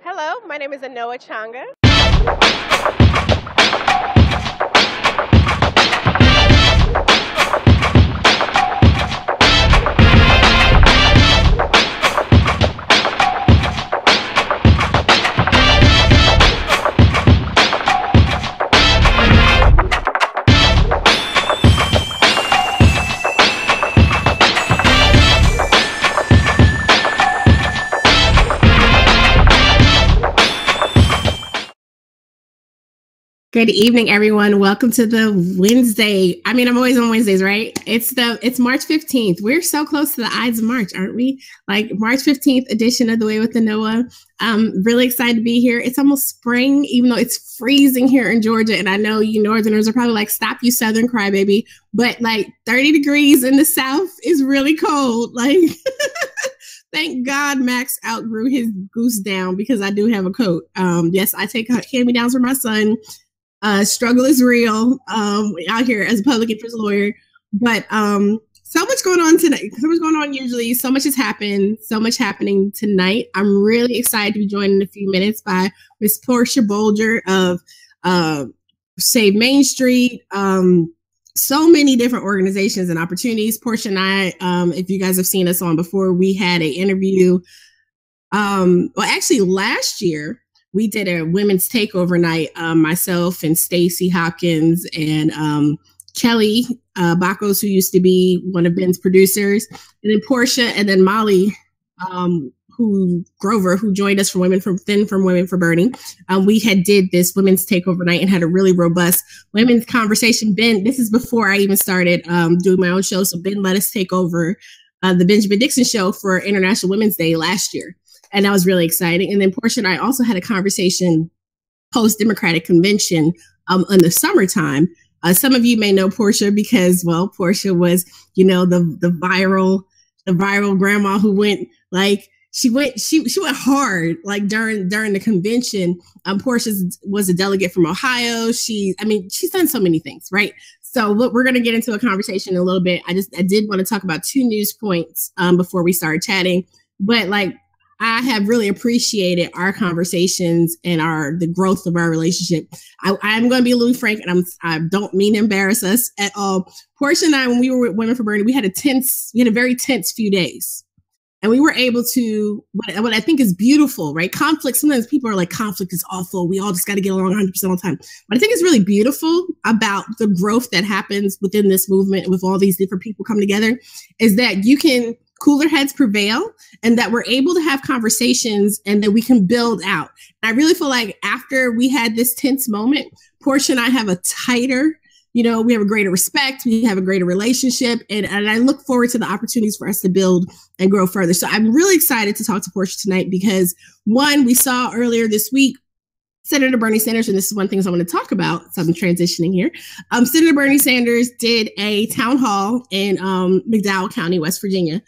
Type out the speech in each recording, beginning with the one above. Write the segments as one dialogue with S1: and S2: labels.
S1: Hello, my name is Anoa Changa.
S2: Good evening, everyone. Welcome to the Wednesday. I'm always on Wednesdays, right? It's March 15th. We're so close to the Ides of March, aren't we? Like March 15th edition of The Way with Anoa. I'm really excited to be here. It's almost spring, even though it's freezing here in Georgia. And I know you Northerners are probably like, stop, you Southern crybaby. But like 30 degrees in the South is really cold. Like, thank God Max outgrew his goose down because I do have a coat. Yes, I take hand-me-downs for my son. Struggle is real out here as a public interest lawyer, but so much going on tonight. So much going on usually. So much has happened. So much happening tonight. I'm really excited to be joined in a few minutes by Miss Portia Boulger of Save Main Street. So many different organizations and opportunities. Portia and I, if you guys have seen us on before, we had an interview. Well, actually, last year we did a women's takeover night. Myself and Stacy Hopkins and Kelly Bacos, who used to be one of Ben's producers, and then Portia, and then Molly, Grover, who joined us from Women for Bernie. We had did this women's takeover night and had a really robust women's conversation. Ben, this is before I even started doing my own show, so Ben let us take over the Benjamin Dixon Show for International Women's Day last year. And that was really exciting. And then Portia and I also had a conversation post-Democratic Convention in the summertime. Some of you may know Portia because, well, Portia was, the viral grandma who went like, she went hard like during the convention. Portia was a delegate from Ohio. She's done so many things, right? So look, we're going to get into a conversation in a little bit. I did want to talk about two news points before we start chatting, but like, I have really appreciated our conversations and the growth of our relationship. I'm going to be a little frank, and I don't mean to embarrass us at all. Portia and I, when we were with Women for Bernie, we had a very tense few days, and we were able to, what I think is beautiful, right? Conflict. Sometimes people are like, conflict is awful. We all just got to get along 100% all the time. But I think it's really beautiful about the growth that happens within this movement with all these different people coming together is that you can cooler heads prevail and that we're able to have conversations and that we can build out. And I really feel like after we had this tense moment, Portia and I have a tighter, we have a greater respect, we have a greater relationship, and I look forward to the opportunities for us to build and grow further. So I'm really excited to talk to Portia tonight because one, we saw earlier this week, Senator Bernie Sanders, and this is one thing I want to talk about, so I'm transitioning here. Senator Bernie Sanders did a town hall in McDowell County, West Virginia.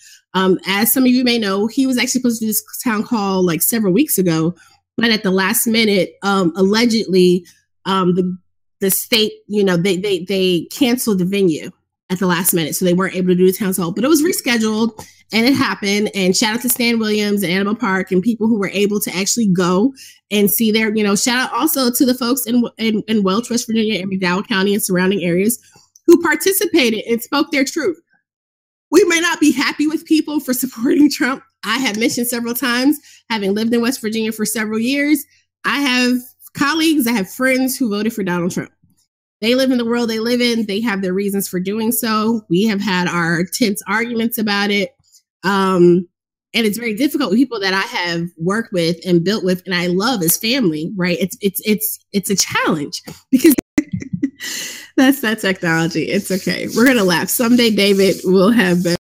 S2: As some of you may know, he was actually supposed to do this town hall like several weeks ago, but at the last minute, allegedly, the state, they canceled the venue at the last minute, so they weren't able to do the town hall. But it was rescheduled, and it happened. And shout out to Stan Williams and Annabelle Park and people who were able to actually go and see their, shout out also to the folks in Welch, West Virginia, and McDowell County and surrounding areas who participated and spoke their truth. We may not be happy with people for supporting Trump. I have mentioned several times, having lived in West Virginia for several years, I have colleagues, I have friends who voted for Donald Trump. They live in the world they live in. They have their reasons for doing so. We have had our tense arguments about it. And it's very difficult with people that I have worked with and built with, and I love as family, right? It's a challenge because that's that technology. It's okay. We're going to laugh. Someday David will have better.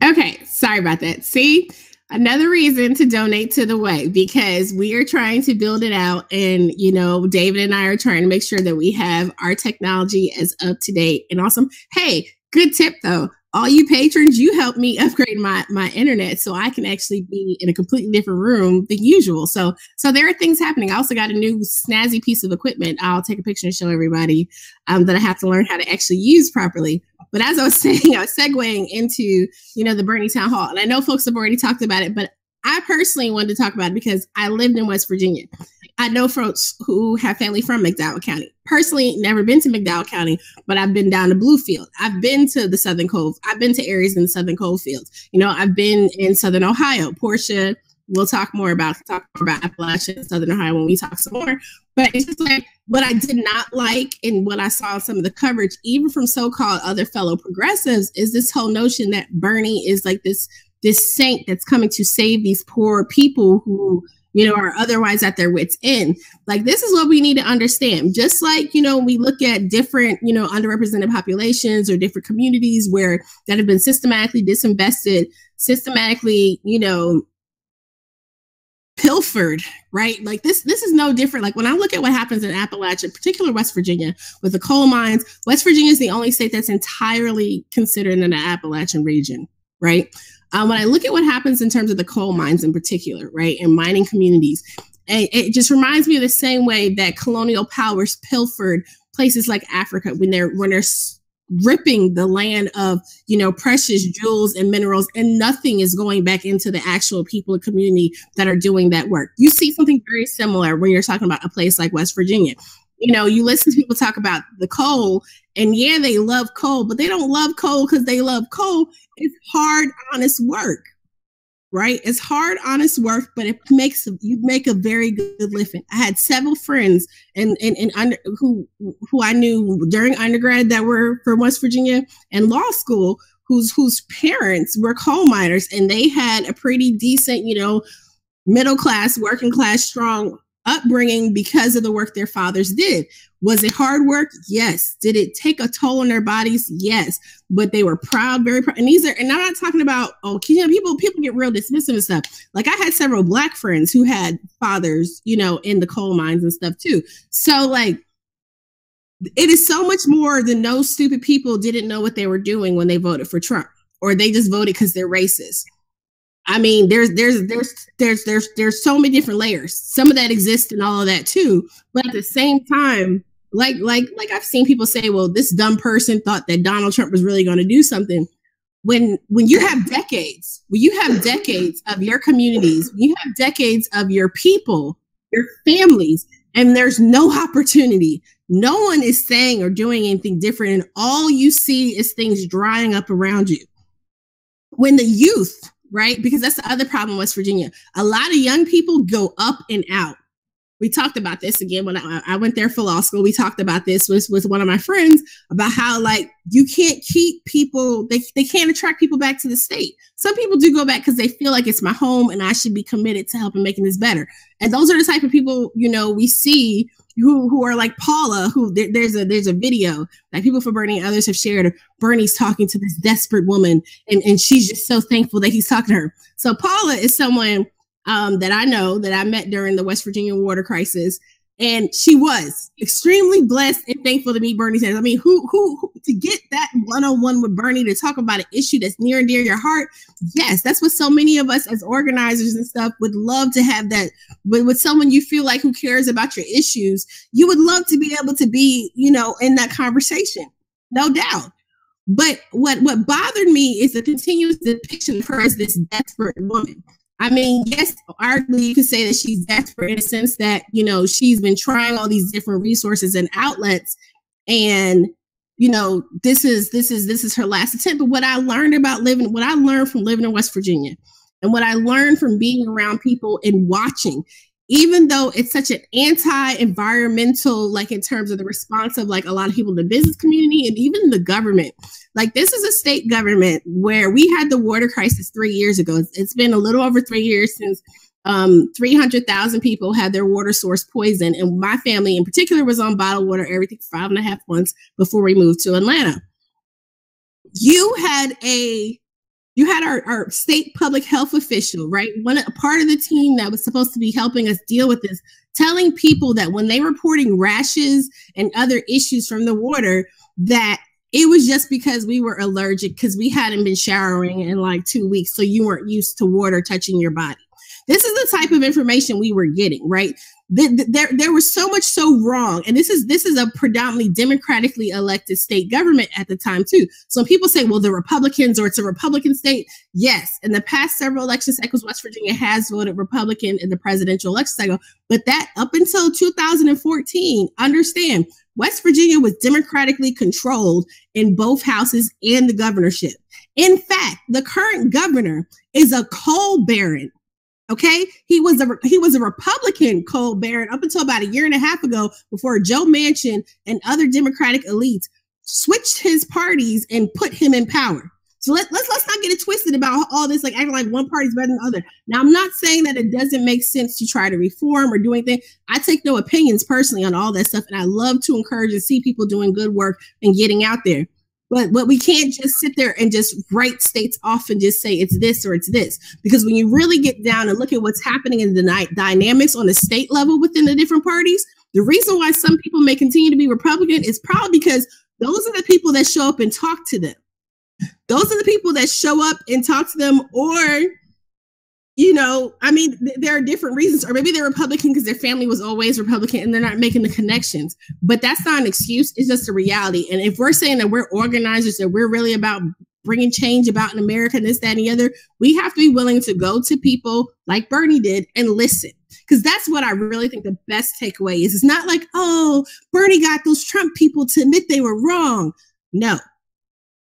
S2: Okay, sorry about that. See, another reason to donate to the way, because we are trying to build it out, and David and I are trying to make sure that we have our technology as up to date and awesome. Hey, good tip though. All you patrons, you help me upgrade my internet so I can actually be in a completely different room than usual. So there are things happening. I also got a new snazzy piece of equipment. I'll take a picture and show everybody that I have to learn how to actually use properly. But as I was saying, I was segueing into, the Bernie Town Hall. And I know folks have already talked about it, but I personally wanted to talk about it because I lived in West Virginia. I know folks who have family from McDowell County. Personally, never been to McDowell County, but I've been down to Bluefield. I've been to the Southern Cove. I've been to areas in the Southern Coalfields. I've been in Southern Ohio. Portia, we'll talk more about Appalachia and Southern Ohio when we talk some more. But it's just like what I did not like and what I saw in some of the coverage, even from so-called other fellow progressives, is this whole notion that Bernie is like this saint that's coming to save these poor people who, are otherwise at their wits' end. Like, this is what we need to understand. Just like, we look at different, underrepresented populations or different communities that have been systematically disinvested, systematically, pilfered, right? Like this is no different. Like when I look at what happens in Appalachia, particularly West Virginia, with the coal mines, West Virginia is the only state that's entirely considered in the Appalachian region, right? When I look at what happens in terms of the coal mines in particular, right, and mining communities, and it just reminds me of the same way that colonial powers pilfered places like Africa when they're ripping the land of, precious jewels and minerals, and nothing is going back into the actual people and community that are doing that work. You see something very similar when you're talking about a place like West Virginia. You listen to people talk about the coal, and yeah, they love coal, but they don't love coal because they love coal. It's hard, honest work, right? It's hard, honest work, but you make a very good living. I had several friends who I knew during undergrad that were from West Virginia and law school whose parents were coal miners, and they had a pretty decent, middle class, working class, strong upbringing because of the work their fathers did. Was it hard work? Yes. Did it take a toll on their bodies? Yes. But they were proud, very proud. And I'm not talking about, people get real dismissive and stuff. Like I had several Black friends who had fathers, in the coal mines and stuff too. So like, it is so much more than those stupid people didn't know what they were doing when they voted for Trump, or they just voted because they're racist. I mean, there's so many different layers. Some of that exists and all of that too. But at the same time, like I've seen people say, well, this dumb person thought that Donald Trump was really going to do something. When you have decades, of your communities, when you have decades of your people, your families, and there's no opportunity, no one is saying or doing anything different, and all you see is things drying up around you. When the youth, right? Because that's the other problem in West Virginia. A lot of young people go up and out. We talked about this again when I went there for law school. We talked about this with one of my friends about how like you can't keep people, they can't attract people back to the state. Some people do go back because they feel like it's my home and I should be committed to helping making this better. And those are the type of people, we see who are like Paula, who there's a video that people for Bernie and others have shared of Bernie's talking to this desperate woman, and she's just so thankful that he's talking to her. So Paula is someone that I know, that I met during the West Virginia water crisis, and she was extremely blessed and thankful to meet Bernie Sanders. I mean, who to get that one-on-one with Bernie to talk about an issue that's near and dear to your heart? Yes, that's what so many of us as organizers and stuff would love to have, that with someone you feel like who cares about your issues. You would love to be able to be, in that conversation, no doubt. But what bothered me is the continuous depiction of her as this desperate woman. I mean, yes, arguably you could say that she's desperate in the sense that, she's been trying all these different resources and outlets, and, this is her last attempt. But what I learned from living in West Virginia, and what I learned from being around people and watching, even though it's such an anti-environmental, like in terms of the response of like a lot of people in the business community and even the government, like this is a state government where we had the water crisis 3 years ago. It's been a little over 3 years since 300,000 people had their water source poisoned. And my family in particular was on bottled water, everything for 5.5 months before we moved to Atlanta. You had a You had our state public health official, right? A part of the team that was supposed to be helping us deal with this, telling people that when they were reporting rashes and other issues from the water, that it was just because we were allergic because we hadn't been showering in like 2 weeks. So you weren't used to water touching your body. This is the type of information we were getting, right? There was so much so wrong. And this is a predominantly democratically elected state government at the time, too. So when people say, well, the Republicans or it's a Republican state. Yes. In the past several election cycles, West Virginia has voted Republican in the presidential election cycle. But that up until 2014, understand, West Virginia was democratically controlled in both houses and the governorship. In fact, the current governor is a coal baron. Okay, he was a Republican coal baron up until about a year and a half ago, before Joe Manchin and other Democratic elites switched his parties and put him in power. So let's not get it twisted about all this, like acting like one party's better than the other. Now, I'm not saying that it doesn't make sense to try to reform or do anything. I take no opinions personally on all that stuff, and I love to encourage and see people doing good work and getting out there. But we can't just sit there and just write states off and just say it's this or it's this. Because when you really get down and look at what's happening in the dynamics on the state level within the different parties, the reason why some people may continue to be Republican is probably because those are the people that show up and talk to them. Those are the people that show up and talk to them, or, you know, I mean, there are different reasons, or maybe they're Republican because their family was always Republican and they're not making the connections. But that's not an excuse. It's just a reality. And if we're saying that we're organizers, that we're really about bringing change about in America and this, that, and the other, we have to be willing to go to people like Bernie did and listen. Because that's what I really think the best takeaway is. It's not like, oh, Bernie got those Trump people to admit they were wrong. No.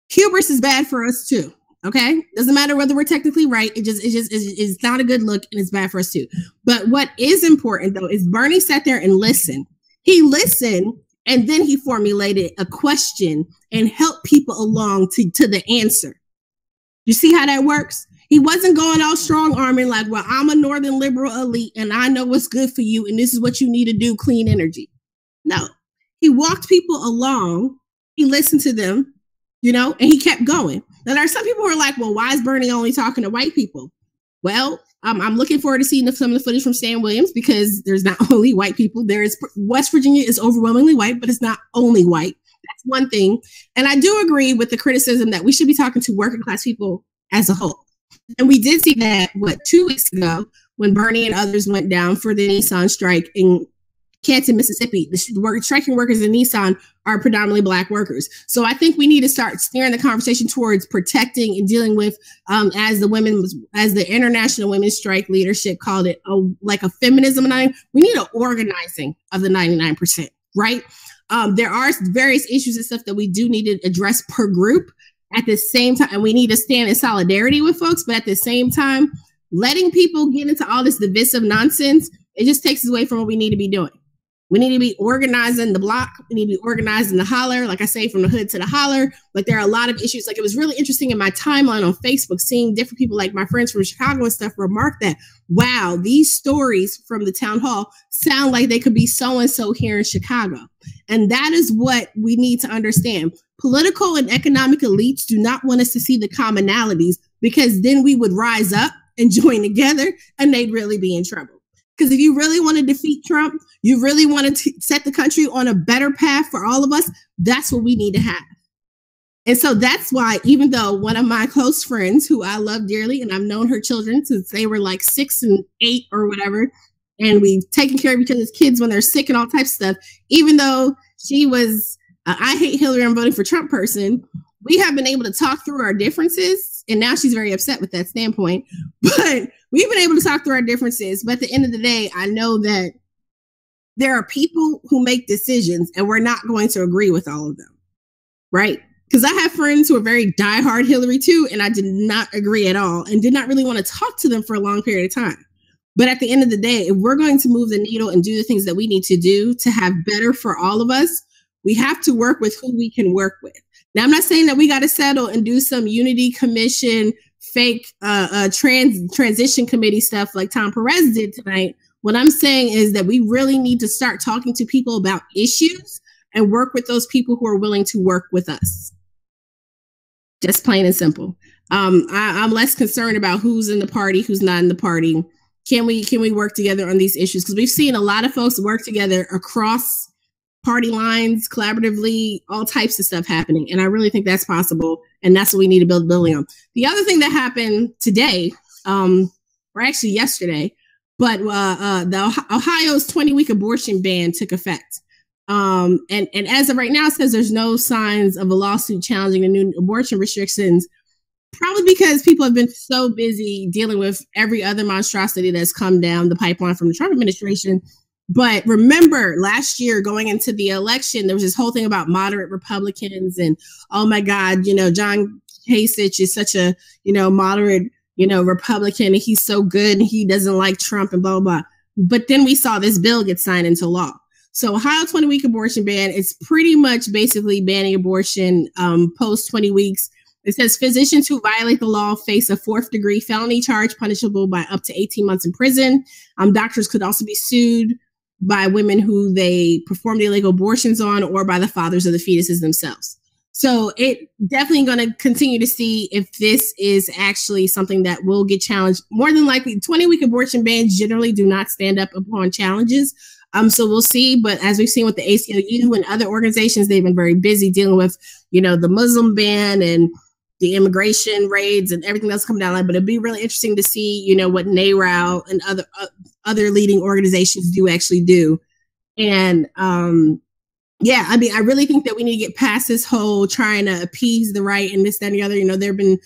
S2: Hubris is bad for us too. Okay, doesn't matter whether we're technically right. It's not a good look, and it's bad for us too. But what is important though is Bernie sat there and listened. He listened, and then he formulated a question and helped people along to the answer. You see how that works? He wasn't going all strong arming like, well, I'm a Northern liberal elite, and I know what's good for you, and this is what you need to do, clean energy. No, he walked people along. He listened to them, you know, and he kept going. Now, there are some people who are like, well, why is Bernie only talking to white people? Well, I'm looking forward to seeing some of the footage from Stan Williams, because there's not only white people. West Virginia is overwhelmingly white, but it's not only white. That's one thing. And I do agree with the criticism that we should be talking to working class people as a whole. And we did see that, 2 weeks ago, when Bernie and others went down for the Nissan strike in Canton, Mississippi. The striking workers in Nissan are predominantly Black workers. So I think we need to start steering the conversation towards protecting and dealing with, as the International Women's Strike Leadership called it, like a feminism. We need an organizing of the 99%, right? There are various issues and stuff that we do need to address per group at the same time. And we need to stand in solidarity with folks, but at the same time, letting people get into all this divisive nonsense, it just takes us away from what we need to be doing. We need to be organizing the block. We need to be organizing the holler, like I say, from the hood to the holler. But there are a lot of issues. Like, it was really interesting in my timeline on Facebook, seeing different people, like my friends from Chicago and stuff, remark that, wow, these stories from the town hall sound like they could be so-and-so here in Chicago. And that is what we need to understand. Political and economic elites do not want us to see the commonalities, because then we would rise up and join together, and they'd really be in trouble. Because if you really want to defeat Trump, you really want to set the country on a better path for all of us, that's what we need to have. And so that's why, even though one of my close friends, who I love dearly, and I've known her children since they were like 6 and 8 or whatever, and we've taken care of each other's kids when they're sick and all types of stuff, even though she was, I hate Hillary, I'm voting for Trump person, we have been able to talk through our differences. And now she's very upset with that standpoint. But we've been able to talk through our differences. But at the end of the day, I know that there are people who make decisions, and we're not going to agree with all of them. Right? Because I have friends who are very diehard Hillary too, and I did not agree at all and did not really want to talk to them for a long period of time. But at the end of the day, if we're going to move the needle and do the things that we need to do to have better for all of us, we have to work with who we can work with. Now, I'm not saying that we got to settle and do some unity commission, fake transition committee stuff like Tom Perez did tonight. What I'm saying is that we really need to start talking to people about issues and work with those people who are willing to work with us. Just plain and simple. I'm less concerned about who's in the party, who's not in the party. Can we work together on these issues? Because we've seen a lot of folks work together across party lines, collaboratively, all types of stuff happening. And I really think that's possible. And that's what we need to build building on. The other thing that happened today, or actually yesterday, but the Ohio's 20-week abortion ban took effect. And as of right now, it says there's no signs of a lawsuit challenging the new abortion restrictions, probably because people have been so busy dealing with every other monstrosity that's come down the pipeline from the Trump administration. But remember, last year going into the election, there was this whole thing about moderate Republicans and, oh my God, John Kasich is such a, moderate, Republican, and he's so good and he doesn't like Trump and blah, blah, blah. But then we saw this bill get signed into law. So Ohio 20-week abortion ban is pretty much basically banning abortion post 20 weeks. It says physicians who violate the law face a 4th-degree felony charge punishable by up to 18 months in prison. Doctors could also be sued by women who they performed illegal abortions on or by the fathers of the fetuses themselves. So it definitely going to continue to see if this is actually something that will get challenged. More than likely, 20-week abortion bans generally do not stand up upon challenges. So we'll see. But as we've seen with the ACLU and other organizations, they've been very busy dealing with, the Muslim ban and the immigration raids and everything that's coming down the line. But it'd be really interesting to see, what NARAL and other leading organizations do actually do. And I really think that we need to get past this whole trying to appease the right and this, that, and the other. There have been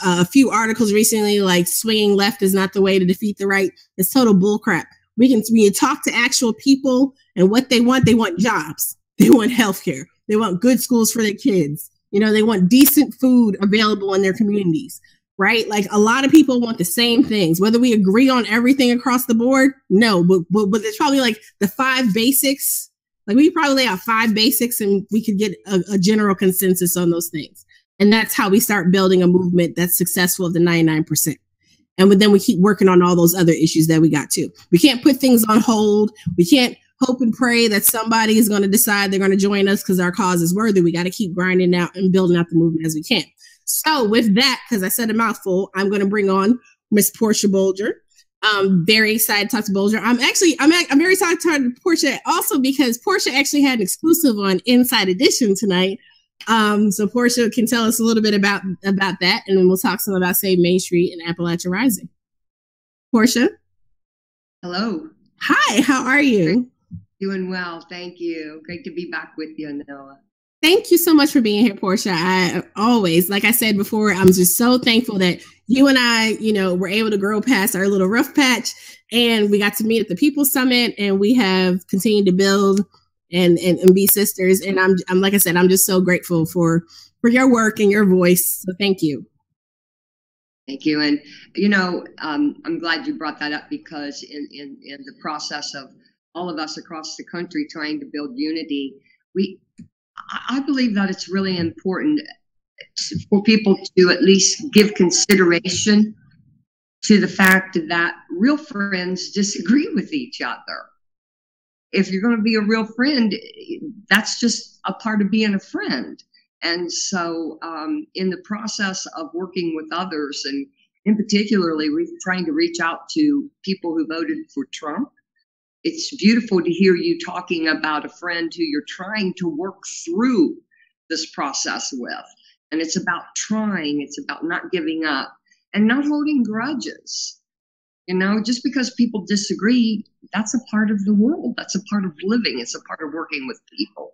S2: a few articles recently like swinging left is not the way to defeat the right. It's total bullcrap. We can talk to actual people and what they want. They want jobs. They want healthcare. They want good schools for their kids. They want decent food available in their communities, right? Like a lot of people want the same things, whether we agree on everything across the board. No, but there's probably like the 5 basics. Like we probably lay out 5 basics and we could get a general consensus on those things. And that's how we start building a movement that's successful of the 99%. And then we keep working on all those other issues that we got too. We can't put things on hold. We can't hope and pray that somebody is going to decide they're going to join us because our cause is worthy. We got to keep grinding out and building out the movement as we can. So with that, because I said a mouthful, I'm going to bring on Miss Portia Boulger. Very excited to talk to Boulger. I'm very excited to talk to Portia also because Portia actually had an exclusive on Inside Edition tonight. So Portia can tell us a little bit about that, and then we'll talk some about Save Main Street and Appalachia Rising. Portia.
S3: Hello.
S2: Hi, how are you?
S3: Doing well, thank you. Great to be back with you, Anoa.
S2: Thank you so much for being here, Portia. I always, like I said before, I'm just so thankful that you and I, were able to grow past our little rough patch, and we got to meet at the People's Summit, and we have continued to build and be sisters. And I'm like I said, I'm just so grateful for your work and your voice. So thank you.
S3: Thank you. And, I'm glad you brought that up because in the process of all of us across the country trying to build unity, I believe that it's really important for people to at least give consideration to the fact that real friends disagree with each other. If you're going to be a real friend, that's just a part of being a friend. And so in the process of working with others, and in particularly, we're trying to reach out to people who voted for Trump. It's beautiful to hear you talking about a friend who you're trying to work through this process with. And it's about trying, it's about not giving up and not holding grudges. Just because people disagree, that's a part of the world. That's a part of living. It's a part of working with people.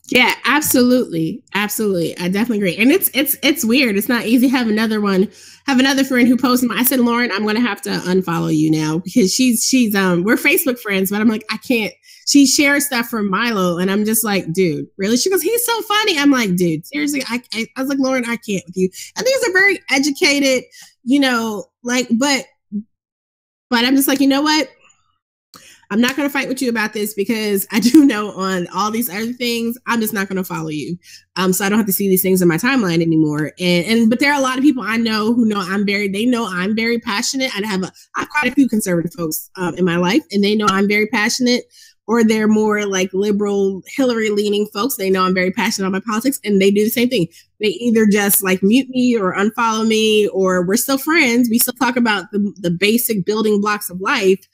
S2: Yeah, absolutely. Absolutely. I definitely agree. And it's weird. It's not easy. Have another friend who posted I said, Lauren, I'm going to have to unfollow you now because she's we're Facebook friends, but I'm like, I can't. She shares stuff from Milo and I'm just like, dude, really? She goes, he's so funny. I'm like, dude, seriously. I was like, Lauren, I can't with you. And these are very educated, but I'm just like, you know what? I'm not going to fight with you about this because I do know on all these other things, I'm just not going to follow you. So I don't have to see these things in my timeline anymore. But there are a lot of people I know who know they know I'm very passionate. I have quite a few conservative folks in my life, and they know I'm very passionate or they're more like liberal Hillary leaning folks. They know I'm very passionate about my politics, and they do the same thing. They either just like mute me or unfollow me, or we're still friends. We still talk about the basic building blocks of life.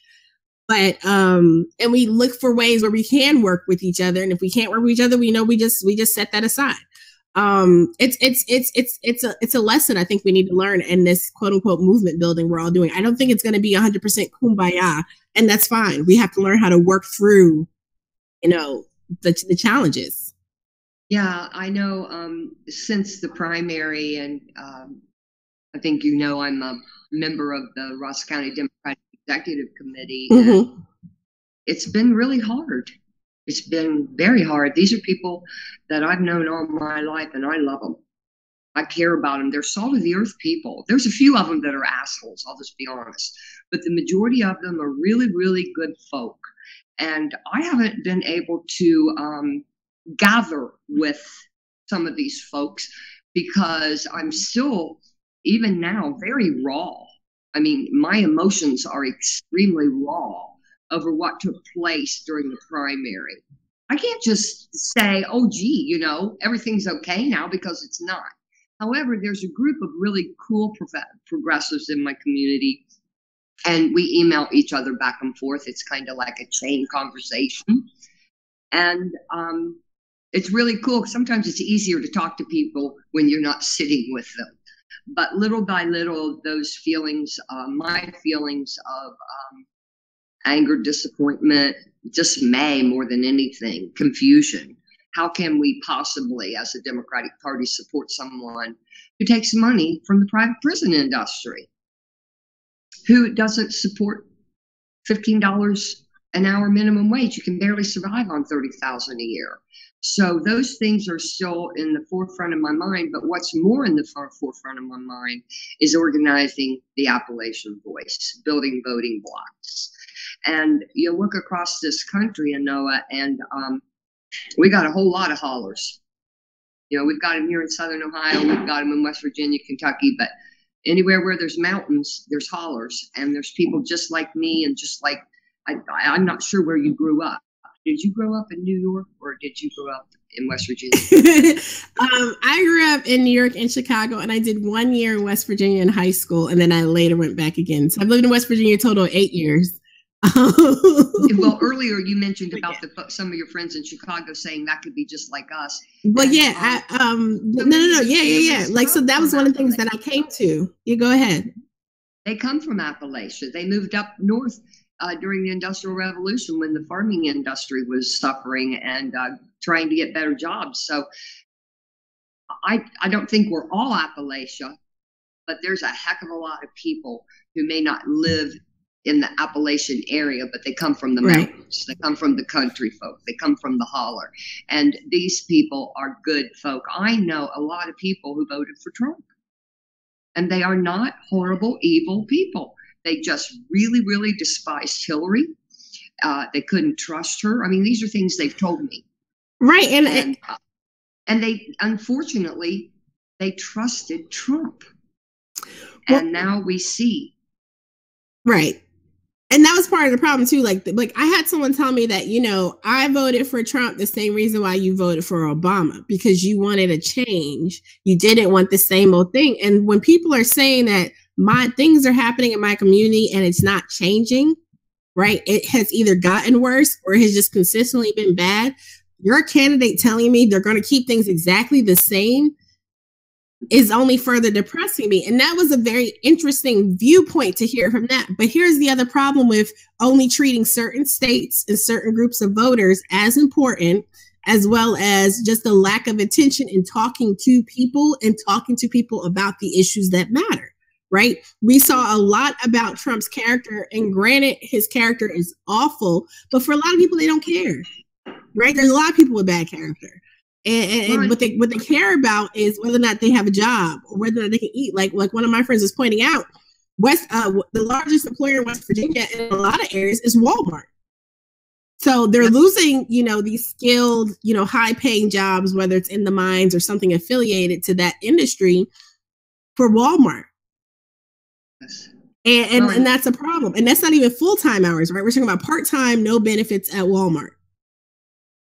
S2: But and we look for ways where we can work with each other. And if we can't work with each other, we know we just set that aside. It's a lesson I think we need to learn in this quote unquote movement building we're all doing. I don't think it's going to be 100% kumbaya, and that's fine. We have to learn how to work through, the challenges.
S3: Yeah, I know. Since the primary, and I think I'm a member of the Ross County Democratic Executive Committee.
S2: Mm-hmm.
S3: It's been really hard. It's been very hard. These are people that I've known all my life, and I love them. I care about them. They're salt of the earth people. There's a few of them that are assholes, I'll just be honest. But the majority of them are really, really good folk. And I haven't been able to gather with some of these folks because I'm still, even now, very raw. I mean, my emotions are extremely raw over what took place during the primary. I can't just say, oh, gee, everything's okay now, because it's not. However, there's a group of really cool progressives in my community, and we email each other back and forth. It's kind of like a chain conversation. And it's really cool. Sometimes it's easier to talk to people when you're not sitting with them. But little by little, those feelings, my feelings of anger, disappointment, dismay more than anything, confusion. How can we possibly, as a Democratic Party, support someone who takes money from the private prison industry, who doesn't support $15 an hour minimum wage? You can barely survive on $30,000 a year. So those things are still in the forefront of my mind. But what's more in the forefront of my mind is organizing the Appalachian voice, building voting blocks. And you look across this country, Anoa, and we got a whole lot of hollers. We've got them here in Southern Ohio. We've got them in West Virginia, Kentucky. But anywhere where there's mountains, there's hollers. And there's people just like me, and just like, I'm not sure where you grew up. Did you grow up in New York, or did you grow up in West Virginia?
S2: I grew up in New York and Chicago, and I did 1 year in West Virginia in high school, and then I later went back again. So I've lived in West Virginia a total of 8 years.
S3: Well, earlier you mentioned about some of your friends in Chicago saying that could be just like us.
S2: Well, yeah, no, yeah. Like, so that was one of the things that I came to. You go ahead.
S3: They come from Appalachia. They moved up north during the Industrial Revolution, when the farming industry was suffering and trying to get better jobs. So I don't think we're all Appalachia, but there's a heck of a lot of people who may not live in the Appalachian area, but they come from the mountains. They come from the country folk. They come from the holler. And these people are good folk. I know a lot of people who voted for Trump, and they are not horrible, evil people. They just really, really despised Hillary. They couldn't trust her. I mean, these are things they've told me.
S2: Right.
S3: And they, unfortunately, they trusted Trump. And now we see.
S2: Right. And that was part of the problem too. Like I had someone tell me that, I voted for Trump the same reason why you voted for Obama, because you wanted a change. You didn't want the same old thing. And when people are saying that my things are happening in my community and it's not changing, right? It has either gotten worse or it has just consistently been bad. Your candidate telling me they're going to keep things exactly the same is only further depressing me. And that was a very interesting viewpoint to hear from that. But here's the other problem with only treating certain states and certain groups of voters as important, as well as just the lack of attention in talking to people and talking to people about the issues that matter. Right. We saw a lot about Trump's character, and granted, his character is awful, but for a lot of people, they don't care. Right. There's a lot of people with bad character. And what they care about is whether or not they have a job or whether or not they can eat. Like one of my friends was pointing out, the largest employer in West Virginia in a lot of areas is Walmart. So they're losing, these skilled, high paying jobs, whether it's in the mines or something affiliated to that industry, for Walmart.
S3: Yes.
S2: And that's a problem. And that's not even full-time hours, right? We're talking about part-time, no benefits at Walmart.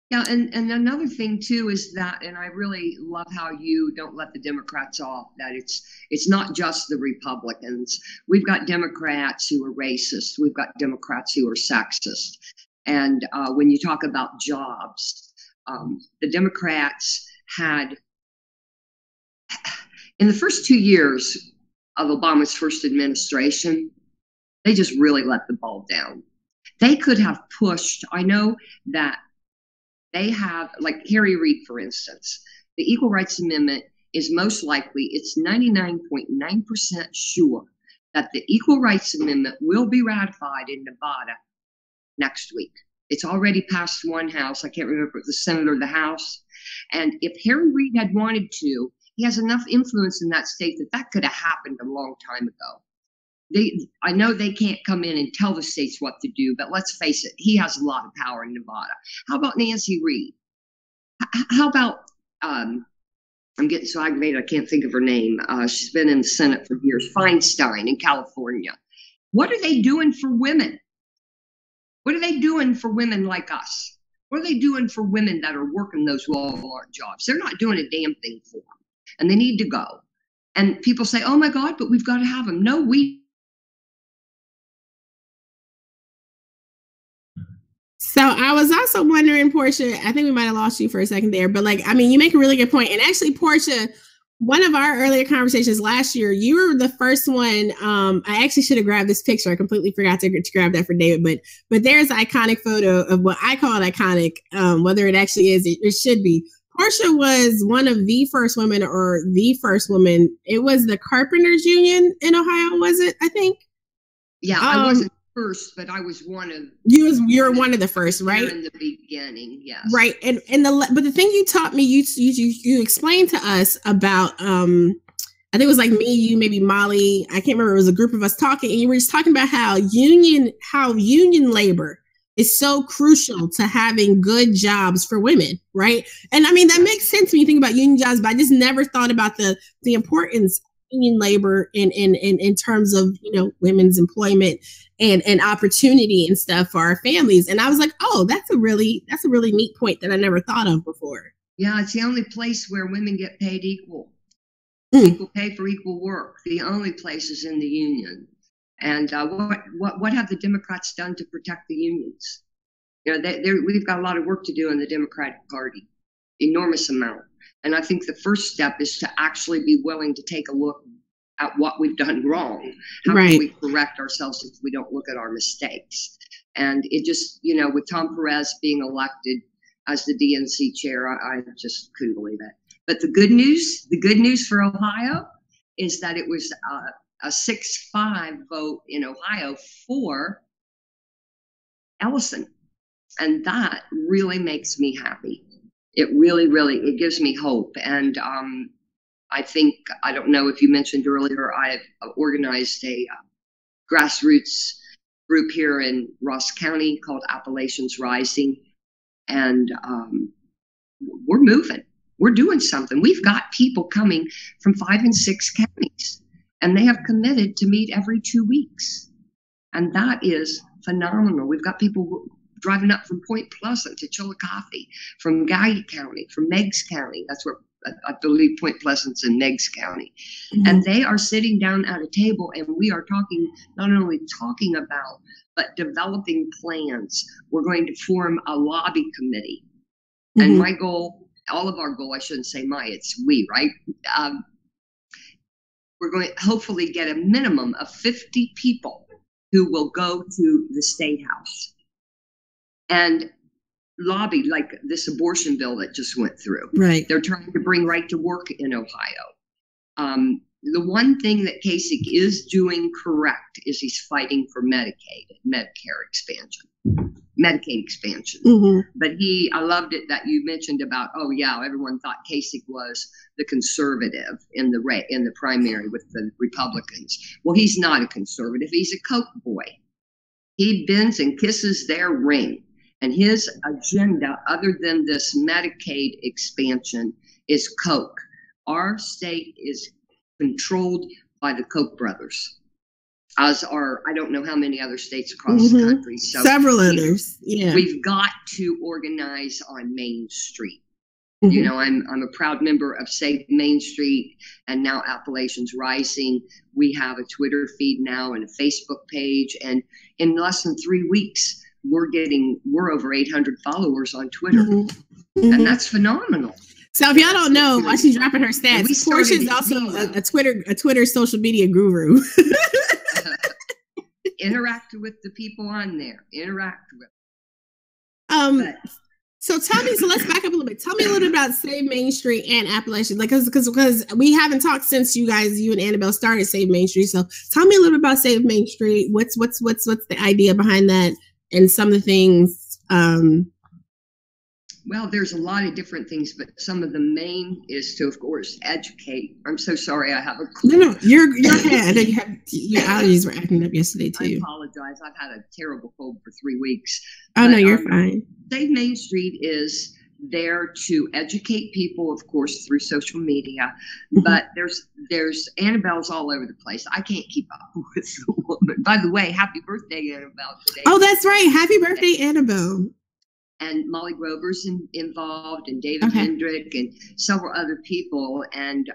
S3: Yeah, and another thing too is that, and I really love how you don't let the Democrats off, that it's not just the Republicans. We've got Democrats who are racist. We've got Democrats who are sexist. And when you talk about jobs, the Democrats had, in the first 2 years of Obama's first administration, they just really let the ball down. They could have pushed, I know that they have, like Harry Reid, for instance, the Equal Rights Amendment is most likely, it's 99.9% sure that the Equal Rights Amendment will be ratified in Nevada next week. It's already passed one house. I can't remember if it was the Senate or the House. And if Harry Reid had wanted to, he has enough influence in that state that could have happened a long time ago. I know they can't come in and tell the states what to do, but let's face it, he has a lot of power in Nevada. How about Nancy Reid? How about, I'm getting so aggravated I can't think of her name. She's been in the Senate for years. Feinstein in California. What are they doing for women? What are they doing for women like us? What are they doing for women that are working those Walmart jobs? They're not doing a damn thing for them, and they need to go. And people say, oh my God, but we've got to have them. No, we.
S2: So I was also wondering, Portia, I think we might have lost you for a second there, but like, I mean, you make a really good point. And actually, Portia, one of our earlier conversations last year, you were the first one. I actually should have grabbed this picture. I completely forgot to grab that for David, but there's an iconic photo of what I call it iconic, whether it actually is, it should be. Portia was one of the first women, or the first woman. It was the Carpenters Union in Ohio, was it? I think.
S3: Yeah, I wasn't first, but I was one of
S2: you were one of the first, right?
S3: In the beginning, yes.
S2: Right, but the thing you taught me, you explained to us about I think it was like me, you, maybe Molly, I can't remember. It was a group of us talking, and you were just talking about how union labor is so crucial to having good jobs for women, right? And I mean that makes sense when you think about union jobs, but I just never thought about the importance of union labor in terms of, you know, women's employment and opportunity and stuff for our families. And I was like, oh, that's a really neat point that I never thought of before.
S3: Yeah, it's the only place where women get paid equal. Equal pay for equal work. The only place is in the union. And what have the Democrats done to protect the unions? You know, we've got a lot of work to do in the Democratic Party, enormous amount. And I think the first step is to actually be willing to take a look at what we've done wrong. How can we correct ourselves if we don't look at our mistakes? And it just, you know, with Tom Perez being elected as the DNC chair, I just couldn't believe it. But the good news for Ohio is that it was a 6-5 vote in Ohio for Ellison. And that really makes me happy. It really, it gives me hope. And I think, I don't know if you mentioned earlier, I've organized a grassroots group here in Ross County called Appalachians Rising. And we're moving. We're doing something. We've got people coming from 5 and 6 counties, and they have committed to meet every 2 weeks. And that is phenomenal. We've got people driving up from Point Pleasant to Chillicothe, from Gallia County, from Meigs County. That's where I believe Point Pleasant's in Meigs County. Mm-hmm. And they are sitting down at a table, and we are not only talking about, but developing plans. We're going to form a lobby committee. Mm-hmm. And my goal, all of our goal, I shouldn't say it's we, right? We're going to hopefully get a minimum of 50 people who will go to the State House and lobby, like this abortion bill that just went through.
S2: Right.
S3: They're trying to bring right to work in Ohio. The one thing that Kasich is doing correct is he's fighting for Medicaid and Medicaid expansion. Mm-hmm. But I loved it that you mentioned about, everyone thought Kasich was the conservative in the primary with the Republicans. Well, he's not a conservative. He's a Coke boy. He bends and kisses their ring. And his agenda, other than this Medicaid expansion, is Coke. Our state is controlled by the Koch brothers. as are, I don't know how many other states across the country. So
S2: several others. Yeah.
S3: We've got to organize on Main Street. You know, I'm a proud member of Save Main Street and now Appalachians Rising. We have a Twitter feed now and a Facebook page. And in less than 3 weeks, we're over 800 followers on Twitter. And that's phenomenal.
S2: So if y'all don't know, while she's dropping her stats, Portia's also a Twitter social media guru.
S3: Interact with the people on there. Interact with them.
S2: So tell me, so let's back up a little bit. Tell me a little bit about Save Main Street and Appalachia, like, because we haven't talked since you and Annabelle started Save Main Street. So tell me a little bit about Save Main Street. What's the idea behind that, and some of the things.
S3: Well, there's a lot of different things, but some of the main is to, of course, educate. I'm so sorry, I have a cold.
S2: No, you're okay. I know your allergies were acting up yesterday too.
S3: I apologize. I've had a terrible cold for 3 weeks.
S2: Oh, no, you're fine.
S3: Save Main Street is there to educate people, of course, through social media. But there's Annabelle's all over the place. I can't keep up with the woman. By the way, happy birthday, Annabelle, today.
S2: Oh, that's right. Happy birthday, Annabelle.
S3: And Molly Grover's involved, and David Hendrick, and several other people. And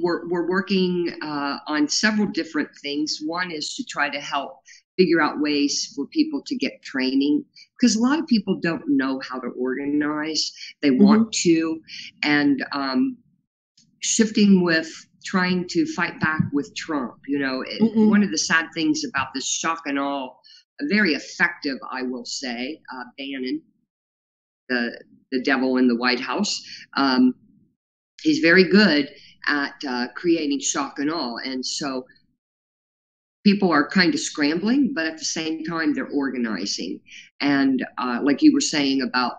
S3: we're working on several different things. One is to try to help figure out ways for people to get training, because a lot of people don't know how to organize. They want to, and shifting with trying to fight back with Trump. You know, one of the sad things about this shock and awe, very effective, I will say, Bannon, the devil in the White House. He's very good at creating shock and awe. And so people are kind of scrambling, but at the same time, they're organizing. And like you were saying about,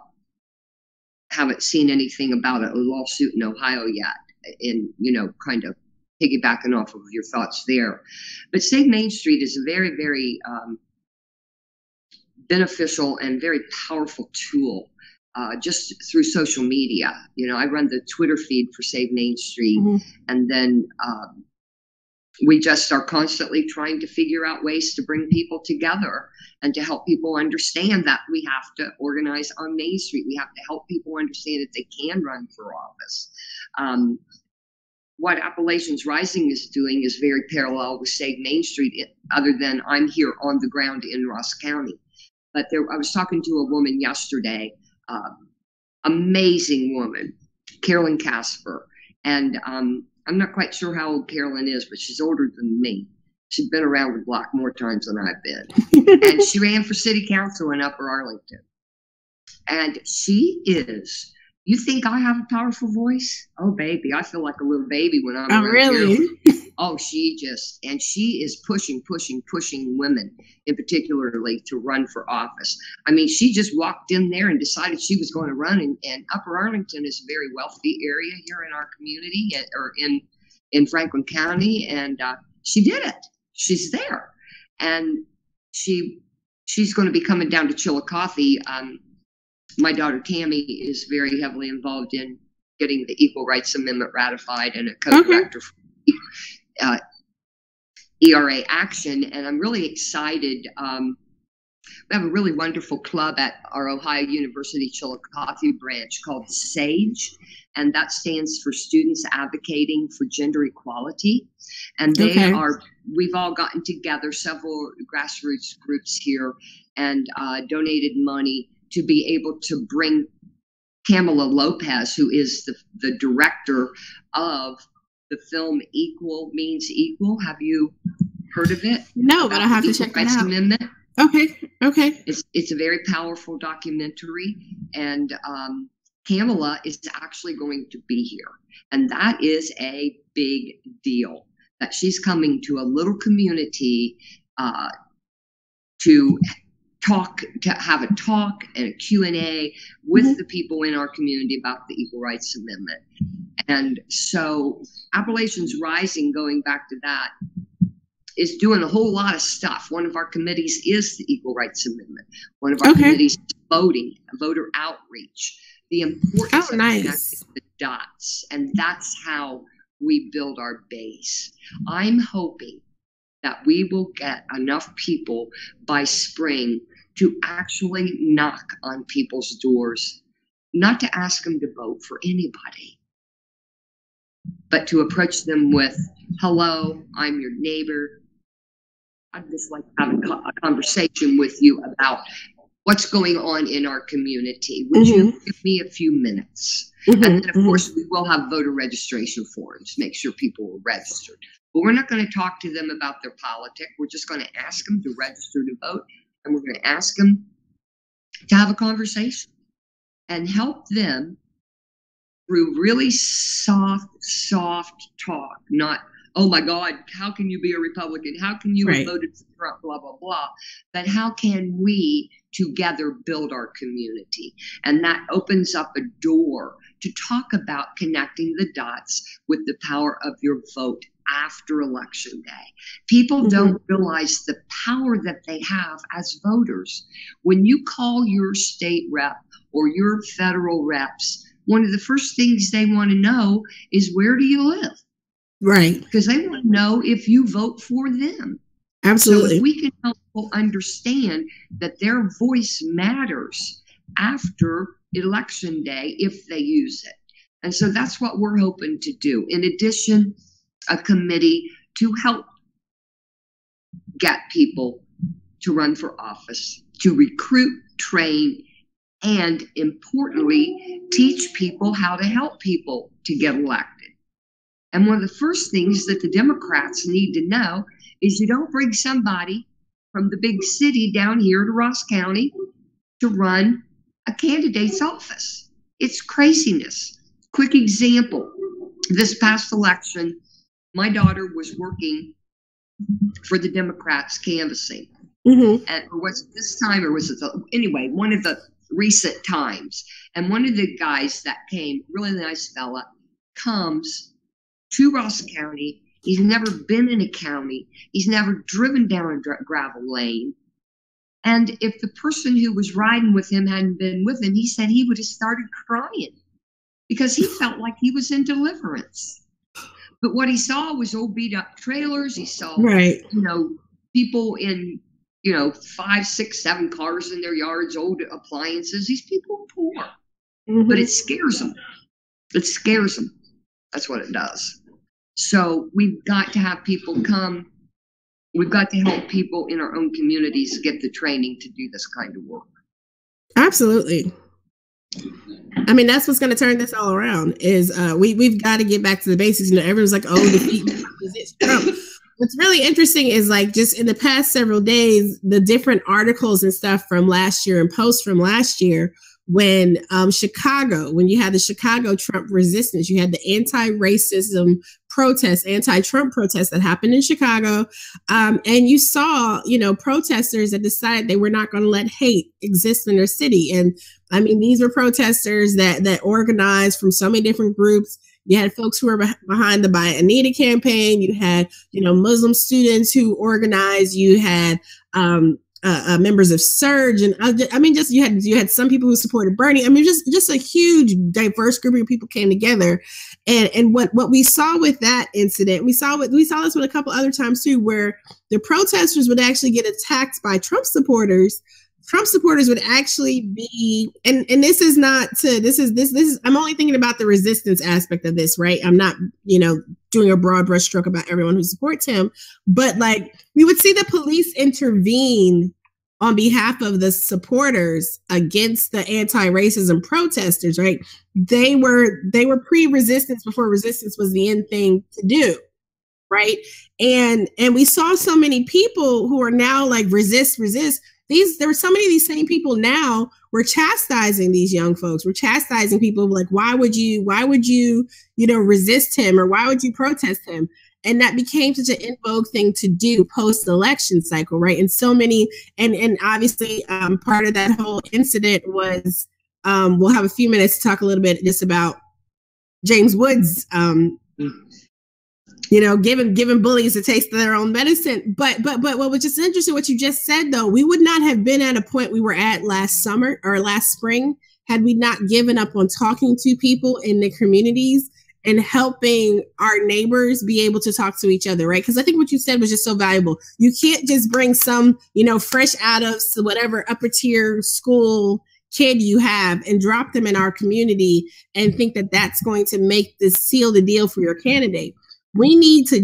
S3: haven't seen anything about a lawsuit in Ohio yet, in, you know, kind of piggybacking off of your thoughts there. But Save Main Street is a very, very beneficial and very powerful tool just through social media. You know, I run the Twitter feed for Save Main Street, and then we just are constantly trying to figure out ways to bring people together and to help people understand that we have to organize on Main Street. We have to help people understand that they can run for office. What Appalachians Rising is doing is very parallel with Save Main Street, other than I'm here on the ground in Ross County. But I was talking to a woman yesterday, amazing woman, Carolyn Casper. And I'm not quite sure how old Carolyn is, but she's older than me. She's been around the block more times than I've been. And she ran for city council in Upper Arlington. And she is, you think I have a powerful voice? Oh, baby, I feel like a little baby when I'm around
S2: really?
S3: Carolyn. Oh, she is pushing women in particularly to run for office. I mean, she just walked in there and decided she was going to run. And Upper Arlington is a very wealthy area here in our community, or in Franklin County. And she did it. She's there. And she's going to be coming down to Chillicothe. My daughter Tammy is very heavily involved in getting the Equal Rights Amendment ratified, and a co-director for ERA Action. And I'm really excited. We have a really wonderful club at our Ohio University Chillicothe branch called SAGE, and that stands for Students Advocating for Gender Equality. And we've all gotten together, several grassroots groups here, and donated money to be able to bring Kamala Lopez, who is the director of the film Equal Means Equal. Have you heard of it?
S2: No, but I have to check that out. Amendment. Okay.
S3: It's a very powerful documentary, and Kamala is actually going to be here, and that is a big deal. That she's coming to a little community to have a talk and a Q&A with the people in our community about the Equal Rights Amendment. And so Appalachians Rising, going back to that, is doing a whole lot of stuff. One of our committees is the Equal Rights Amendment. One of our committees is voting, voter outreach, the importance of connecting the dots. And that's how we build our base. I'm hoping that we will get enough people by spring to actually knock on people's doors, not to ask them to vote for anybody, but to approach them with, hello, I'm your neighbor. I'd just like to have a conversation with you about what's going on in our community. Would you give me a few minutes? And then, of course, we will have voter registration forms, make sure people are registered. But we're not going to talk to them about their politics. We're just going to ask them to register to vote, and we're going to ask them to have a conversation and help them through really soft talk, not, oh my God, how can you be a Republican? How can you have voted for Trump, blah, blah, blah. But how can we together build our community? And that opens up a door to talk about connecting the dots with the power of your vote after Election Day. People don't realize the power that they have as voters. When you call your state rep or your federal reps, one of the first things they want to know is, where do you live?
S2: Right.
S3: Because they want to know if you vote for them.
S2: Absolutely.
S3: So if we can help people understand that their voice matters after Election Day, if they use it. And so that's what we're hoping to do. In addition, a committee to help get people to run for office, to recruit, train, and importantly, teach people how to help people to get elected. And one of the first things that the Democrats need to know is you don't bring somebody from the big city down here to Ross County to run a candidate's office. It's craziness. Quick example, this past election, my daughter was working for the Democrats canvassing. And was it this time, or was it anyway, one of the recent times. And one of the guys that came, really nice fella, comes to Ross County. He's never been in a county. He's never driven down a gravel lane. And if the person who was riding with him hadn't been with him, he said he would have started crying because he felt like he was in deliverance. But what he saw was old beat up trailers. He saw, people in, 5, 6, 7 cars in their yards, old appliances. These people are poor, but it scares them. It scares them. That's what it does. So we've got to have people come. We've got to help people in our own communities get the training to do this kind of work. Absolutely.
S2: I mean, that's what's going to turn this all around is we've got to get back to the basics. Everyone's like, oh, defeat Trump. What's really interesting is just in the past several days, the different articles and stuff from last year and posts from last year when when you had the Chicago Trump resistance, you had the anti-racism protests, anti-Trump protests that happened in Chicago. And you saw, protesters that decided they were not going to let hate exist in their city. And I mean, these were protesters that organized from so many different groups. You had folks who were behind the Buy Anita campaign. You had, Muslim students who organized. You had members of Surge, and you had some people who supported Bernie. I mean, just a huge, diverse group of people came together. And what we saw with that incident, we saw this with a couple other times too, where the protesters would actually get attacked by Trump supporters. Trump supporters would actually be, and this is I'm only thinking about the resistance aspect of this, right? I'm not, doing a broad brush stroke about everyone who supports him, but we would see the police intervene on behalf of the supporters against the anti-racism protesters, right? They were pre-resistance before resistance was the end thing to do. Right. And we saw so many people who are now resist. There were so many of these same people now were chastising these young folks. We're chastising people why would you, resist him, or why would you protest him? And that became such an in vogue thing to do post-election cycle, right? And so many, and obviously part of that whole incident was, we'll have a few minutes to talk a little bit just about James Woods, giving bullies a taste of their own medicine. But what was just interesting, what you just said, though, we would not have been at a point we were at last summer or last spring had we not given up on talking to people in the communities and helping our neighbors be able to talk to each other, right? Because I think what you said was just so valuable. You can't just bring some, fresh out of whatever upper tier school kid you have and drop them in our community and think that that's going to make this seal the deal for your candidate. We need to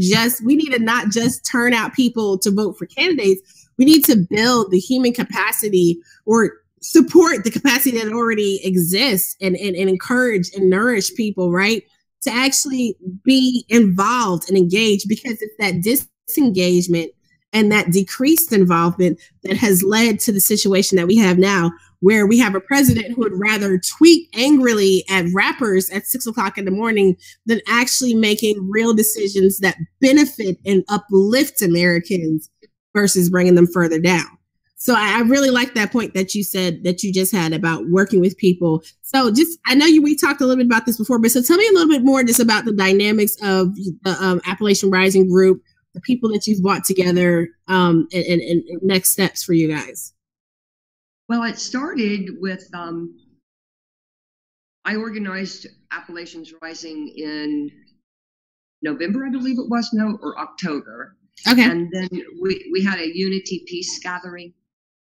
S2: not just turn out people to vote for candidates. We need to build the human capacity or support the capacity that already exists and encourage and nourish people, right? To actually be involved and engaged, because it's that disengagement and that decreased involvement that has led to the situation that we have now, where we have a president who would rather tweet angrily at rappers at 6 o'clock in the morning than actually making real decisions that benefit and uplift Americans versus bringing them further down. So I really like that point that you said, that you just had, about working with people. So I know we talked a little bit about this before, but so tell me a little bit more just about the dynamics of the Appalachian Rising group, the people that you've brought together, and next steps for you guys.
S3: Well, it started with, I organized Appalachians Rising in November, I believe it was, or October.
S2: Okay.
S3: And then we had a unity peace gathering,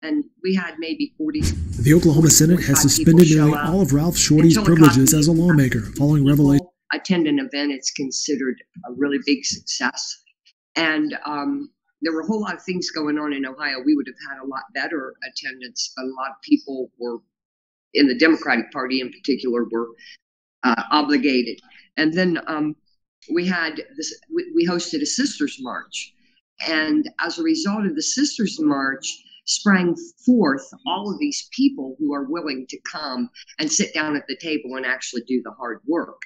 S3: and we had maybe 40.
S4: The Oklahoma Senate has suspended nearly all of Ralph Shorty's privileges as a lawmaker following revelation.
S3: Attend an event, it's considered a really big success. And there were a whole lot of things going on in Ohio. We would have had a lot better attendance, but a lot of people were, in the Democratic Party in particular, were obligated. And then we had this. We hosted a Sisters March, and as a result of the Sisters March, sprang forth all of these people who are willing to come and sit down at the table and actually do the hard work.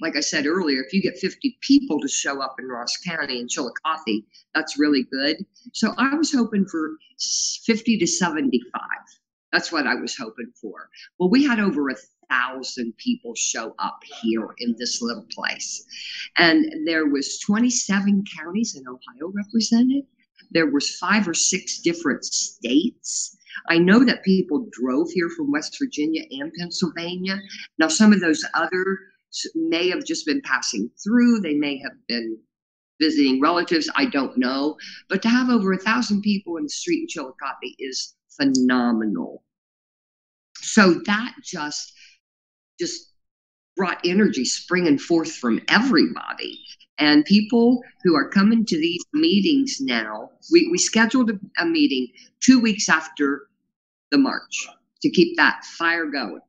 S3: Like I said earlier, if you get 50 people to show up in Ross County and Chillicothe, that's really good. So I was hoping for 50 to 75. That's what I was hoping for. Well, we had over 1,000 people show up here in this little place. And there was 27 counties in Ohio represented. There was 5 or 6 different states. I know that people drove here from West Virginia and Pennsylvania. Now, some of those others may have just been passing through. They may have been visiting relatives. I don't know. But to have over 1,000 people in the street in Chillicothe is phenomenal. So that just brought energy springing forth from everybody. And people who are coming to these meetings now, we scheduled a meeting 2 weeks after the march to keep that fire going.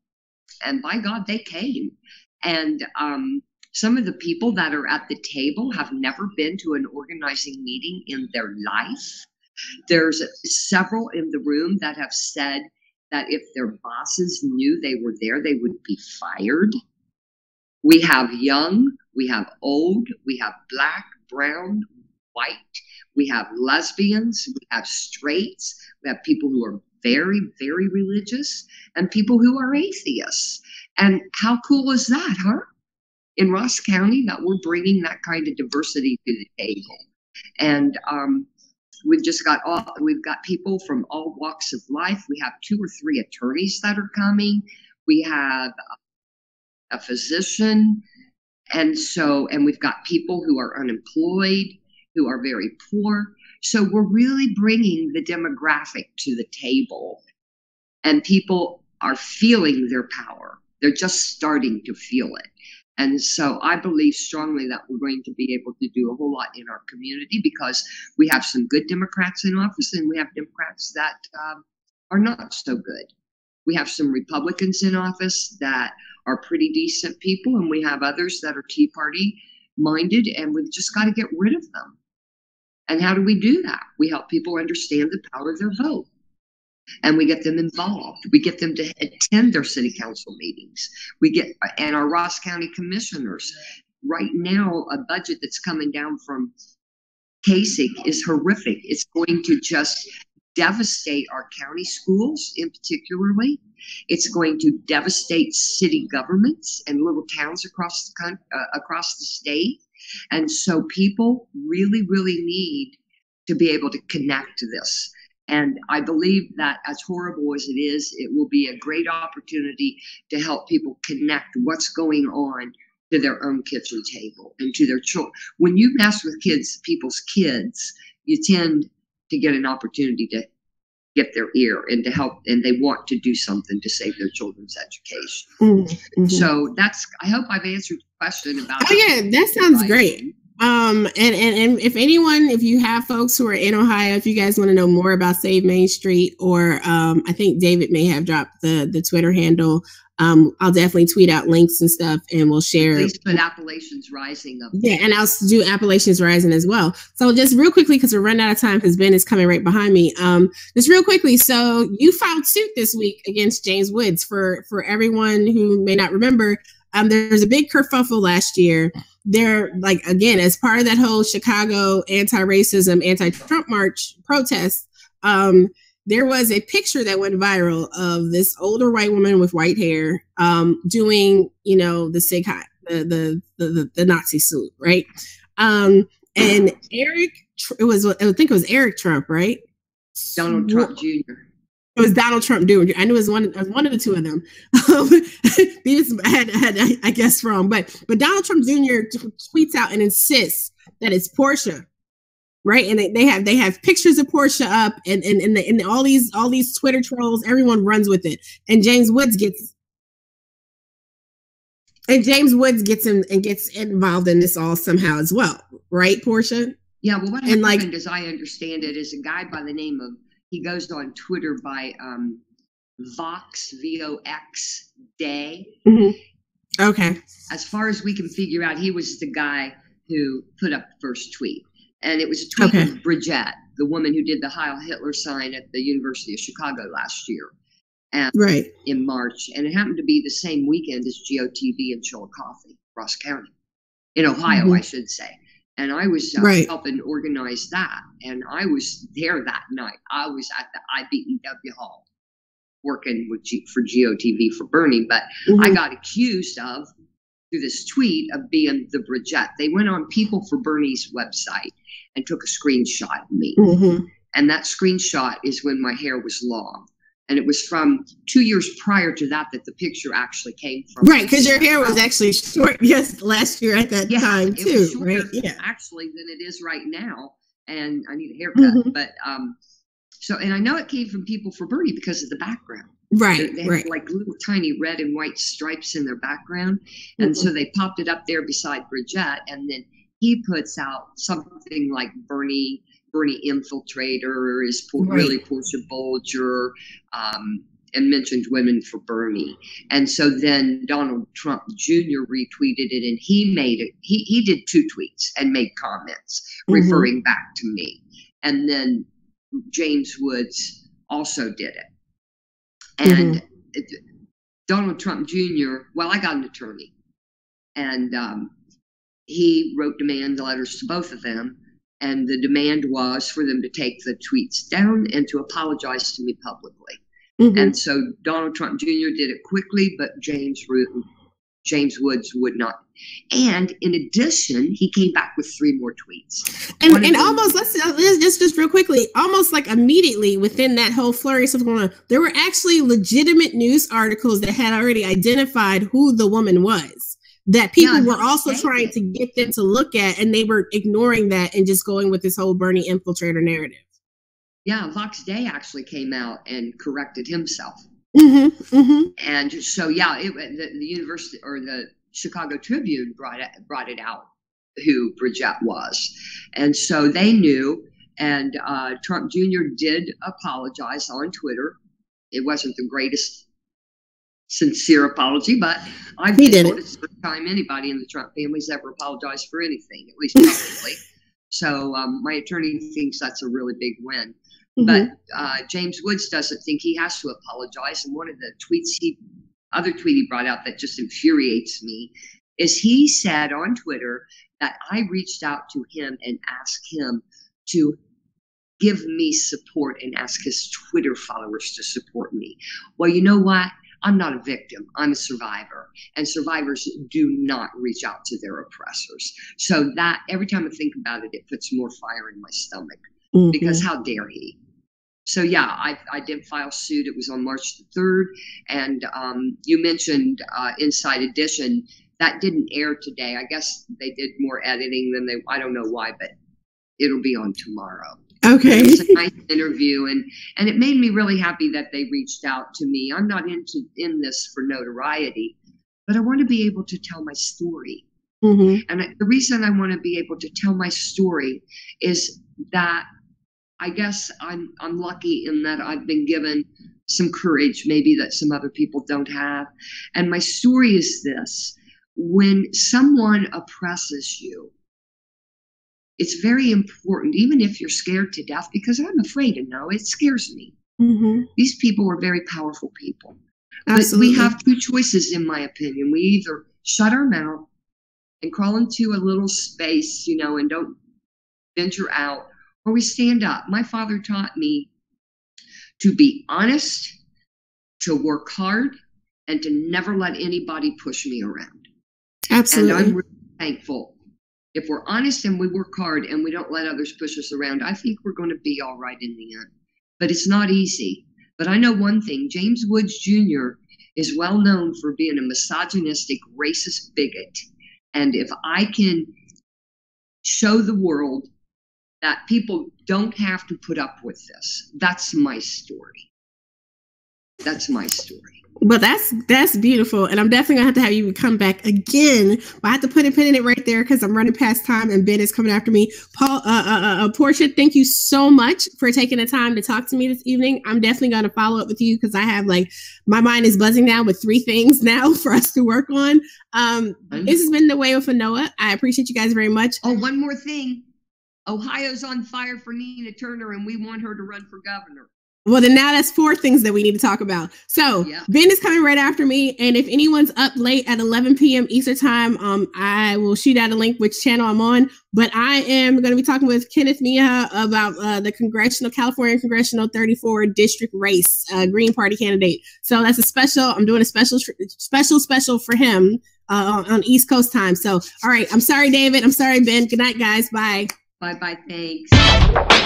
S3: And by God, they came. And some of the people that are at the table have never been to an organizing meeting in their life. There's several in the room that have said that if their bosses knew they were there, they would be fired. We have young, we have old, we have black, brown, white, we have lesbians, we have straights, we have people who are very, very religious, and people who are atheists. And how cool is that, huh? In Ross County, that we're bringing that kind of diversity to the table. And we've got people from all walks of life. We have 2 or 3 attorneys that are coming. We have a physician. And we've got people who are unemployed, who are very poor. So we're really bringing the demographic to the table, and people are feeling their power. They're just starting to feel it. And so I believe strongly that we're going to be able to do a whole lot in our community, because we have some good Democrats in office, and we have Democrats that are not so good. We have some Republicans in office that are pretty decent people, and we have others that are Tea Party minded, and we've just got to get rid of them. And how do we do that? We help people understand the power of their vote, and we get them involved. We get them to attend their city council meetings. And our Ross County commissioners. Right now, a budget that's coming down from Kasich is horrific. It's going to just devastate our county schools in particularly. It's going to devastate city governments and little towns across the state. And so people really, really need to be able to connect to this. And I believe that, as horrible as it is, it will be a great opportunity to help people connect what's going on to their own kitchen table and to their children. When you mess with people's kids, you tend to get an opportunity to get their ear and to help, and they want to do something to save their children's education. Mm-hmm. So I hope I've answered the question about.
S2: Oh yeah, that sounds great. And if you have folks who are in Ohio, if you guys want to know more about Save Main Street, or I think David may have dropped the Twitter handle. I'll definitely tweet out links and stuff, and we'll share.
S3: Please put Appalachians Rising up.
S2: Yeah, and I'll do Appalachians Rising as well. So just real quickly, because we're running out of time, because Ben is coming right behind me. Just real quickly, so you filed suit this week against James Woods. For everyone who may not remember, there's a big kerfuffle last year. They're like, again, as part of that whole Chicago anti-racism, anti-Trump march protest, there was a picture that went viral of this older white woman with white hair doing, the SIG hot, the Nazi salute, right? And Eric, I think it was Eric Trump, right?
S3: Donald Trump Jr.
S2: It was Donald Trump Jr. I knew it was one of the two of them. I guess wrong, but Donald Trump Jr. tweets out and insists that it's Portia, right? And they have pictures of Portia up, and all these Twitter trolls, everyone runs with it, and James Woods gets involved in this all somehow as well, right, Portia?
S3: Yeah. Well, what happened, as I understand it, is a guy by the name of. He goes on Twitter by Vox, VOX Day.
S2: Mm-hmm. Okay.
S3: As far as we can figure out, he was the guy who put up the first tweet. And it was a tweet of Bridget, the woman who did the Heil Hitler sign at the University of Chicago last year. And in March. And it happened to be the same weekend as GOTV in Chillicothe, Ross County. In Ohio, I should say. And I was helping organize that. And I was there that night. I was at the IBEW Hall working for GOTV for Bernie. But I got accused of, through this tweet, of being the Bridget. They went on People for Bernie's website and took a screenshot of me. Mm-hmm. And that screenshot is when my hair was long. And it was from 2 years prior to that the picture actually came from.
S2: Right, because your hair was actually short, last year at that time too,
S3: was shorter,
S2: right? Yeah,
S3: actually, than it is right now, and I need a haircut. Mm-hmm. But and I know it came from People for Bernie because of the background.
S2: Right,
S3: they had like little tiny red and white stripes in their background, and so they popped it up there beside Bridget, and then he puts out something like Bernie Infiltrator is really Portia Boulger, and mentioned Women for Bernie. And so then Donald Trump Jr. retweeted it, and he made it. He did 2 tweets and made comments referring back to me. And then James Woods also did it. And Donald Trump Jr., well, I got an attorney, and he wrote demand letters to both of them. And the demand was for them to take the tweets down and to apologize to me publicly. Mm-hmm. And so Donald Trump Jr. did it quickly, but James Woods would not. And in addition, he came back with 3 more tweets.
S2: And almost, let's just real quickly, almost like immediately within that whole flurry of stuff going on, there were actually legitimate news articles that had already identified who the woman was. That people were also trying to get them to look at, and they were ignoring that and just going with this whole Bernie infiltrator narrative.
S3: Yeah, Vox Day actually came out and corrected himself.
S2: Mm-hmm, mm-hmm.
S3: And so, the university or the Chicago Tribune brought it out who Bridget was. And so they knew, and Trump Jr. did apologize on Twitter. It wasn't the greatest sincere apology, but I've been told it's the first time anybody in the Trump family's ever apologized for anything, at least publicly. So my attorney thinks that's a really big win. Mm-hmm. But James Woods doesn't think he has to apologize. And one of the other tweet he brought out that just infuriates me is he said on Twitter that I reached out to him and asked him to give me support and ask his Twitter followers to support me. Well, you know what? I'm not a victim. I'm a survivor. And survivors do not reach out to their oppressors. So that every time I think about it, it puts more fire in my stomach. Mm-hmm. Because how dare he? So, I did file suit. It was on March the 3rd. And you mentioned Inside Edition. that didn't air today. I guess they did more editing than I don't know why, but it'll be on tomorrow.
S2: Okay.
S3: It was a nice interview, and it made me really happy that they reached out to me. I'm not in this for notoriety, but I want to be able to tell my story. Mm-hmm. And the reason I want to be able to tell my story is that I guess I'm lucky in that I've been given some courage, maybe that some other people don't have. And my story is this: when someone oppresses you, it's very important, even if you're scared to death, because I'm afraid to know. It scares me. Mm-hmm. These people are very powerful people. Absolutely. But we have two choices, in my opinion. We either shut our mouth and crawl into a little space, and don't venture out, or we stand up. My father taught me to be honest, to work hard, and to never let anybody push me around. Absolutely. And I'm really thankful. If we're honest and we work hard and we don't let others push us around, I think we're going to be all right in the end. But it's not easy. But I know one thing: James Woods Jr. is well known for being a misogynistic, racist bigot. And if I can show the world that people don't have to put up with this, that's my story. That's my story.
S2: Well, that's beautiful, and I'm definitely gonna have to have you come back again. But I have to put a pin in it right there because I'm running past time, and Ben is coming after me. Portia, thank you so much for taking the time to talk to me this evening. I'm definitely gonna follow up with you because I have my mind is buzzing now with 3 things now for us to work on. This has been The Way with Anoa. I appreciate you guys very much.
S3: Oh, one more thing: Ohio's on fire for Nina Turner, and we want her to run for governor.
S2: Well, then now that's 4 things that we need to talk about. So Ben is coming right after me. And if anyone's up late at 11 p.m. Eastern time, I will shoot out a link which channel I'm on. But I am going to be talking with Kenneth Mia about the California Congressional 34 district race, Green Party candidate. So that's a special. I'm doing a special for him on East Coast time. So, all right. I'm sorry, David. I'm sorry, Ben. Good night, guys. Bye.
S3: Bye. Thanks.